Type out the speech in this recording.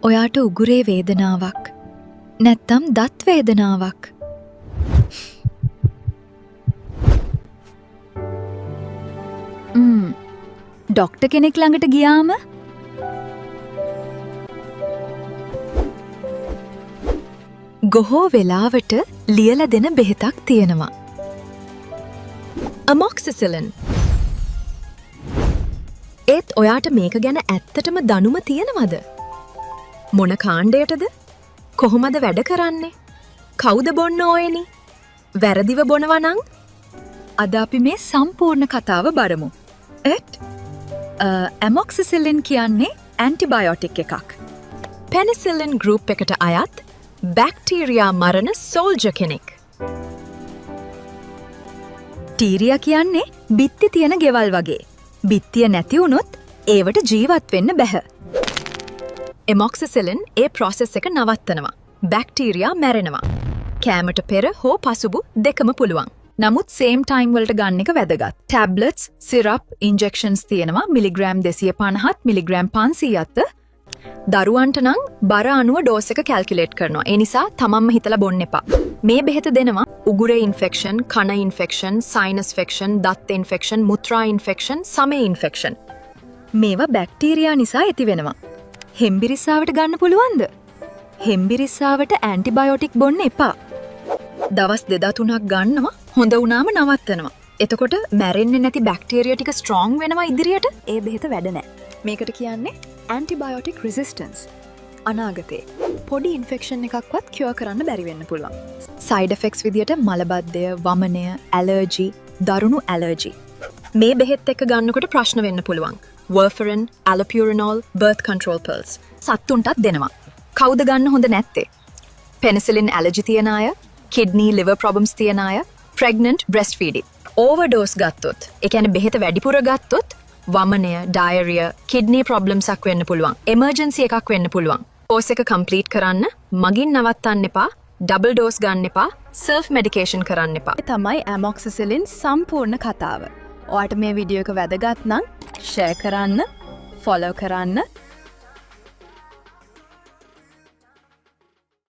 ඔයාට උගුරේ වේදනාවක් නැත්තම් දත් වේදනාවක් ඩොක්ටර් කෙනෙක් ළඟට ගියාම ගොහෝ වෙලාවට ලියලා දෙන බෙහෙතක් තියෙනවා. අමොක්සිසිලින්. ඒත් ඔයාට මේක ගැන ඇත්තටම දැනුම තියෙනවද? මොන කාණ්ඩයටද? කොහොමද වැඩ කරන්නේ? කවුද බොන්න ඕයනි? වැරදිව බොනවා නම්? අද අපි මේ සම්පූර්ණ කතාව බලමු. ඇමොක්සිසිලින් කියන්නේ ඇන්ටිබයොටික් එකක්. පෙනිසිලින් ගෲප් එකට අයත් බැක්ටීරියා මරණ සෝල්ජර් කෙනෙක්. ටීරියා කියන්නේ බිත්ති තියෙන ගෙවල් වගේ. බිත්තිය නැති වුණොත් ඒවට ජීවත් වෙන්න බැහැ. එමොක්සිසිලින් ඒ ප්‍රොසෙස් එක නවත්තනවා. බැක්ටීරියා මැරෙනවා. කෑමට පෙර හෝ පසුබු දෙකම පුළුවන්. නමුත් සේම් ටයිම් වලට ගන්න එක වැදගත්. ටැබ්ලට්ස්, සිරප්, ඉන්ජෙක්ෂන්ස් තියෙනවා මිලිග්‍රෑම් 250ත් මිලිග්‍රෑම් 500ත්. දරුවන්ට නම් බර අනුව ඩෝස් එක කැල්කියුලේට් කරනවා. ඒ නිසා තමන්ම හිතලා බොන්න එපා. මේ බෙහෙත දෙනවා උගුරේ ඉන්ෆෙක්ෂන්, කන ඉන්ෆෙක්ෂන්, සයිනස් ෆෙක්ෂන්, දත් ඉන්ෆෙක්ෂන්, මුත්‍රා ඉන්ෆෙක්ෂන්, සමේ ඉන්ෆෙක්ෂන්. මේවා බැක්ටීරියා නිසා ඇති වෙනවා. හෙම්බිරිස්සාවට ගන්න පුළුවන්ද? හෙම්බිරිස්සාවට ඇන්ටිබයොටික් බොන්න එපා. දවස් 2-3ක් ගන්නවා, හොඳ වුණාම නවත්තනවා. එතකොට මැරෙන්නේ නැති බැක්ටීරියා ටික ස්ට්‍රෝං වෙනවා ඉදිරියට. ඒ බෙහෙත වැඩ නැහැ. මේකට කියන්නේ ඇන්ටිබයොටික් රෙසිස්ටන්ස්. අනාගතේ පොඩි ඉන්ෆෙක්ෂන් එකක්වත් කියුවර් කරන්න බැරි වෙන්න පුළුවන්. සයිඩ් ඉෆෙක්ට්ස් විදියට මලබද්ධය, වමනය, ඇලර්ජි, දරුණු ඇලර්ජි. මේ බෙහෙත් එක්ක ගන්නකොට ප්‍රශ්න වෙන්න පුළුවන්. වර්ෆරින්, ඇලොපියුරිනෝල්, බර්ත් කන්ට්‍රෝල් පිල්ස්. සත්තුන්ටත් දෙනවා. කවුද ගන්න හොඳ නැත්තේ? පෙනිසිලින් ඇලර්ජි තියන අය, කිඩ්නී ලිවර් ප්‍රොබ්ලම්ස් තියන අය, ප්‍රෙග්නන්ට්, බ්‍රෙස්ට් ෆීඩින්. ඕවර්ඩෝස් ගත්තොත්, ඒ කියන්නේ බෙහෙත වැඩිපුර ගත්තොත් වමනය, ඩයරිය, කිඩ්නී ප්‍රොබ්ලම්සක් වෙන්න පුළුවන්. එමර්ජන්සි එකක් වෙන්න පුළුවන්. කෝස් එක කම්ප්ලීට් කරන්න, මගින් නවත්තන්න එපා, ඩබල් ඩෝස් ගන්න එපා, සෙල්ෆ් මෙඩිකේෂන් කරන්න එපා. ඒ තමයි ඇමොක්සිසිලින් සම්පූර්ණ කතාව. ඔයාට මේ වීඩියෝ එක වැදගත් නම් ෂෙයා කරන්න, ෆලෝ කරන්න,